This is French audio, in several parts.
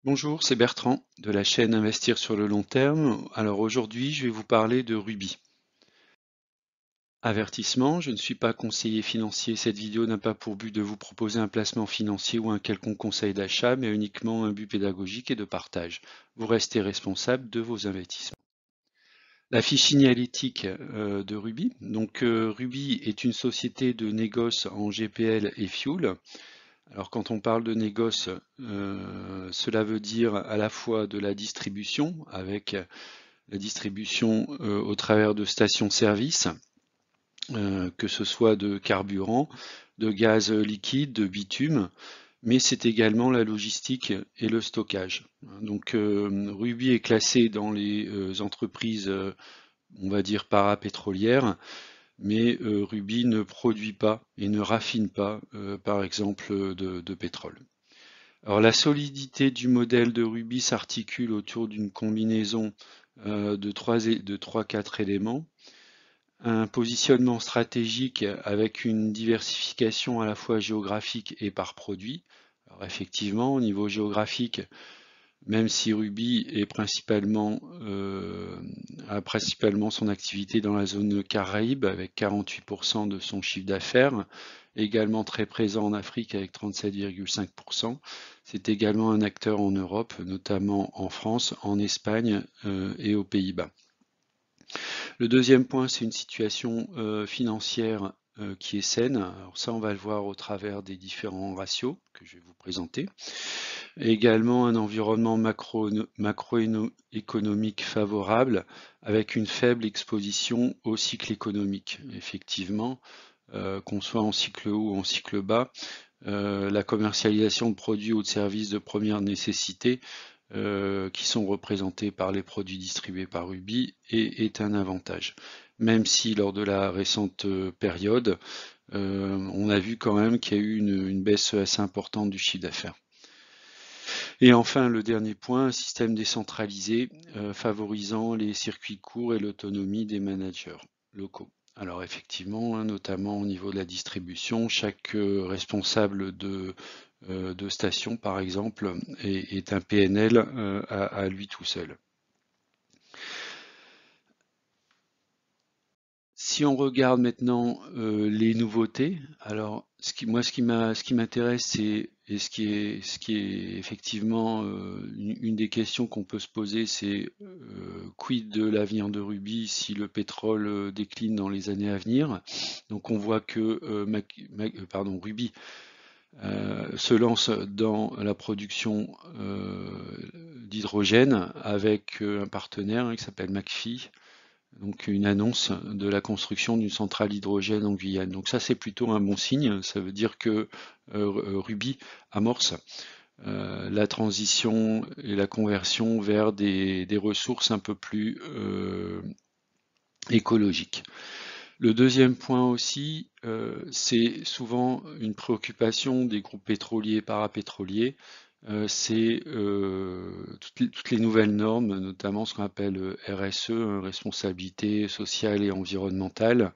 Bonjour, c'est Bertrand de la chaîne Investir sur le long terme. Alors aujourd'hui, je vais vous parler de Ruby. Avertissement, je ne suis pas conseiller financier. Cette vidéo n'a pas pour but de vous proposer un placement financier ou un quelconque conseil d'achat, mais uniquement un but pédagogique et de partage. Vous restez responsable de vos investissements. La fiche signalétique de Ruby. Donc Ruby est une société de négoce en GPL et fuel. Alors quand on parle de négoce, cela veut dire à la fois de la distribution, avec la distribution au travers de stations-service, que ce soit de carburant, de gaz liquide, de bitume, mais c'est également la logistique et le stockage. Donc Ruby est classé dans les entreprises, on va dire, parapétrolières, mais Ruby ne produit pas et ne raffine pas, par exemple, de pétrole. Alors la solidité du modèle de Ruby s'articule autour d'une combinaison de 3-4 éléments. Un positionnement stratégique avec une diversification à la fois géographique et par produit. Alors effectivement, au niveau géographique, même si Ruby est a principalement son activité dans la zone Caraïbe avec 48% de son chiffre d'affaires, également très présent en Afrique avec 37,5%. C'est également un acteur en Europe, notamment en France, en Espagne et aux Pays-Bas. Le deuxième point, c'est une situation financière qui est saine. Alors ça, on va le voir au travers des différents ratios que je vais vous présenter. Également un environnement macroéconomique favorable avec une faible exposition au cycle économique. Effectivement, qu'on soit en cycle haut ou en cycle bas, la commercialisation de produits ou de services de première nécessité qui sont représentés par les produits distribués par Ruby est un avantage. Même si lors de la récente période, on a vu quand même qu'il y a eu une baisse assez importante du chiffre d'affaires. Et enfin, le dernier point, un système décentralisé favorisant les circuits courts et l'autonomie des managers locaux. Alors effectivement, notamment au niveau de la distribution, chaque responsable de station, par exemple, est un PNL à lui tout seul. Si on regarde maintenant les nouveautés, alors ce qui m'intéresse, c'est et ce qui est effectivement une des questions qu'on peut se poser, c'est quid de l'avenir de Ruby si le pétrole décline dans les années à venir. Donc on voit que Ruby se lance dans la production d'hydrogène avec un partenaire qui s'appelle McPhy. Donc une annonce de la construction d'une centrale hydrogène en Guyane. Donc ça c'est plutôt un bon signe, ça veut dire que Ruby amorce la transition et la conversion vers des ressources un peu plus écologiques. Le deuxième point aussi, c'est souvent une préoccupation des groupes pétroliers et parapétroliers, c'est toutes les nouvelles normes, notamment ce qu'on appelle RSE, responsabilité sociale et environnementale,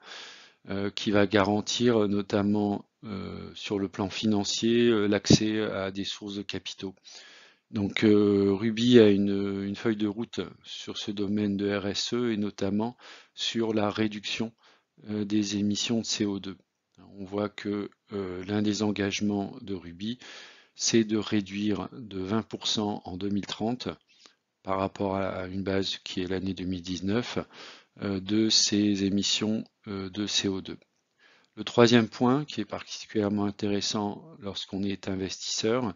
qui va garantir notamment sur le plan financier l'accès à des sources de capitaux. Donc Ruby a une feuille de route sur ce domaine de RSE et notamment sur la réduction des émissions de CO2. On voit que l'un des engagements de Ruby, c'est de réduire de 20% en 2030 par rapport à une base qui est l'année 2019 de ces émissions de CO2. Le troisième point qui est particulièrement intéressant lorsqu'on est investisseur,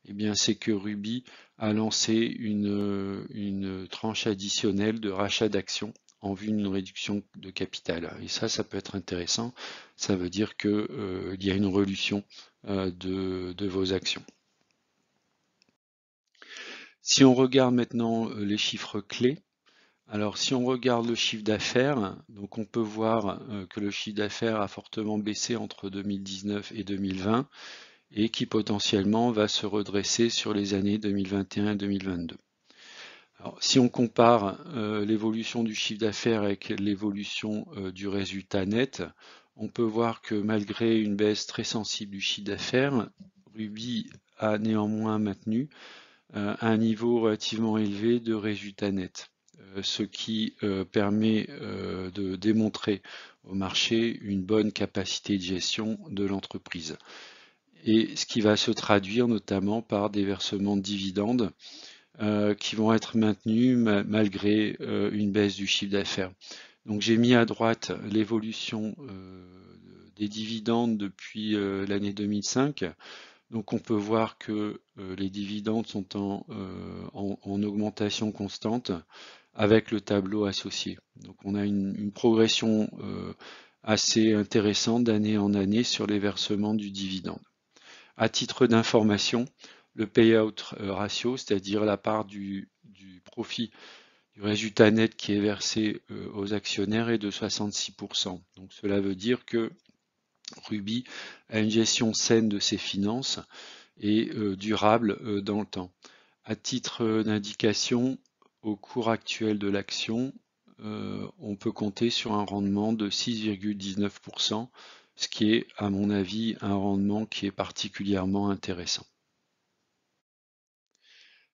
eh bien, c'est que Ruby a lancé une tranche additionnelle de rachat d'actions en vue d'une réduction de capital. Et ça peut être intéressant. Ça veut dire qu'il y a une relution de vos actions. Si on regarde maintenant les chiffres clés, alors si on regarde le chiffre d'affaires, donc on peut voir que le chiffre d'affaires a fortement baissé entre 2019 et 2020 et qui potentiellement va se redresser sur les années 2021 et 2022. Alors, si on compare l'évolution du chiffre d'affaires avec l'évolution du résultat net, on peut voir que malgré une baisse très sensible du chiffre d'affaires, Ruby a néanmoins maintenu un niveau relativement élevé de résultats nets, ce qui permet de démontrer au marché une bonne capacité de gestion de l'entreprise. Et ce qui va se traduire notamment par des versements de dividendes qui vont être maintenus malgré une baisse du chiffre d'affaires. Donc j'ai mis à droite l'évolution des dividendes depuis l'année 2005. Donc on peut voir que les dividendes sont en augmentation constante avec le tableau associé. Donc on a une progression assez intéressante d'année en année sur les versements du dividende. À titre d'information, le payout ratio, c'est-à-dire la part du profit, du résultat net qui est versé aux actionnaires, est de 66%. Donc cela veut dire que Ruby a une gestion saine de ses finances et durable dans le temps. À titre d'indication, au cours actuel de l'action, on peut compter sur un rendement de 6,19%, ce qui est, à mon avis, un rendement qui est particulièrement intéressant.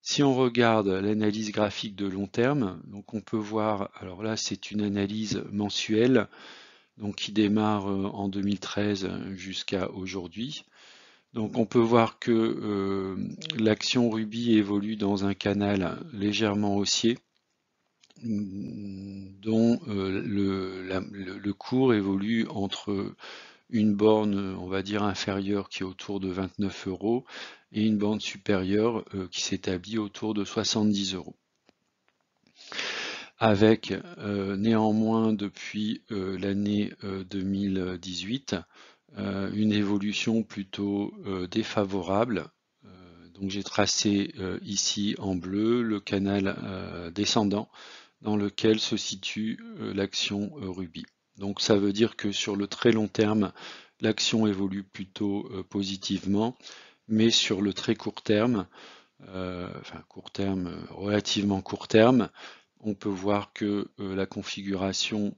Si on regarde l'analyse graphique de long terme, donc on peut voir, alors là c'est une analyse mensuelle, donc qui démarre en 2013 jusqu'à aujourd'hui. Donc on peut voir que l'action Ruby évolue dans un canal légèrement haussier, dont le cours évolue entre une borne, on va dire, inférieure qui est autour de 29 € et une borne supérieure qui s'établit autour de 70 €. Avec néanmoins depuis l'année 2018 une évolution plutôt défavorable. Donc j'ai tracé ici en bleu le canal descendant dans lequel se situe l'action Ruby. Donc ça veut dire que sur le très long terme, l'action évolue plutôt positivement, mais sur le très court terme, relativement court terme, on peut voir que la configuration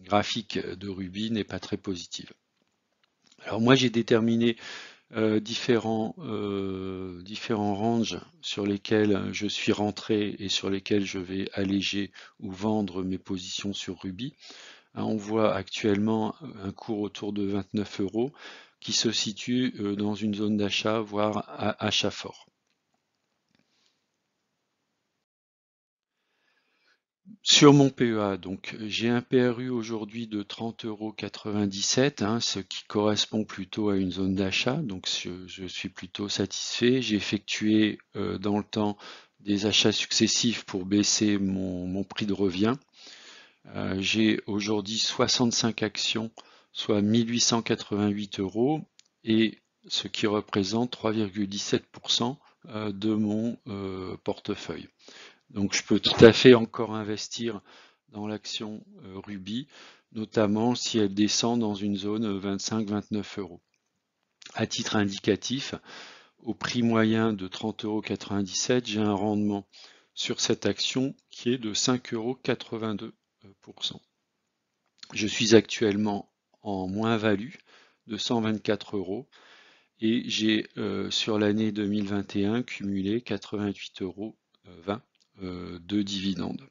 graphique de Ruby n'est pas très positive. Alors moi j'ai déterminé différents ranges sur lesquels je suis rentré et sur lesquels je vais alléger ou vendre mes positions sur Ruby. On voit actuellement un cours autour de 29 € qui se situe dans une zone d'achat, voire à achat fort. Sur mon PEA, donc j'ai un PRU aujourd'hui de 30,97 €, ce qui correspond plutôt à une zone d'achat, donc je suis plutôt satisfait. J'ai effectué dans le temps des achats successifs pour baisser mon prix de revient. J'ai aujourd'hui 65 actions, soit 1888 € et ce qui représente 3,17% de mon portefeuille. Donc je peux tout à fait encore investir dans l'action Ruby, notamment si elle descend dans une zone 25-29 €. À titre indicatif, au prix moyen de 30,97 €, j'ai un rendement sur cette action qui est de 5,82 €. Je suis actuellement en moins-value de 124 € et j'ai sur l'année 2021 cumulé 88,20 € de dividendes.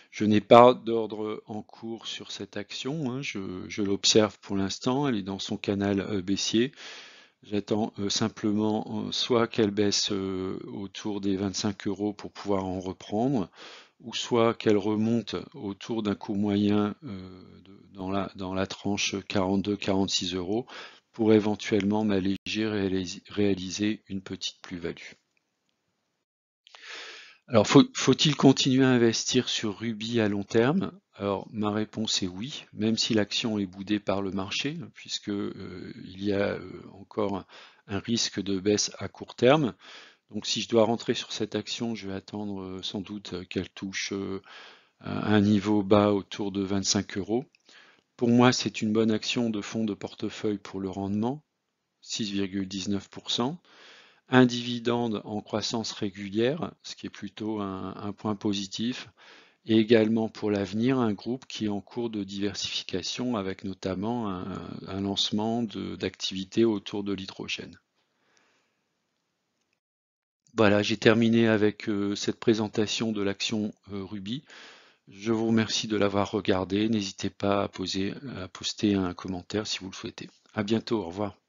Je n'ai pas d'ordre en cours sur cette action, je l'observe pour l'instant, elle est dans son canal baissier. J'attends simplement soit qu'elle baisse autour des 25 € pour pouvoir en reprendre, ou soit qu'elle remonte autour d'un coût moyen dans la tranche 42-46 € pour éventuellement m'alléger, réaliser une petite plus-value. Alors, faut-il continuer à investir sur Ruby à long terme? Alors, ma réponse est oui, même si l'action est boudée par le marché, puisque il y a encore un risque de baisse à court terme. Donc, si je dois rentrer sur cette action, je vais attendre sans doute qu'elle touche un niveau bas autour de 25 €. Pour moi, c'est une bonne action de fonds de portefeuille pour le rendement, 6,19%. Un dividende en croissance régulière, ce qui est plutôt un point positif, et également pour l'avenir, un groupe qui est en cours de diversification avec notamment un lancement d'activités autour de l'hydrogène. Voilà, j'ai terminé avec cette présentation de l'action Ruby. Je vous remercie de l'avoir regardé. N'hésitez pas à poster un commentaire si vous le souhaitez. À bientôt, au revoir.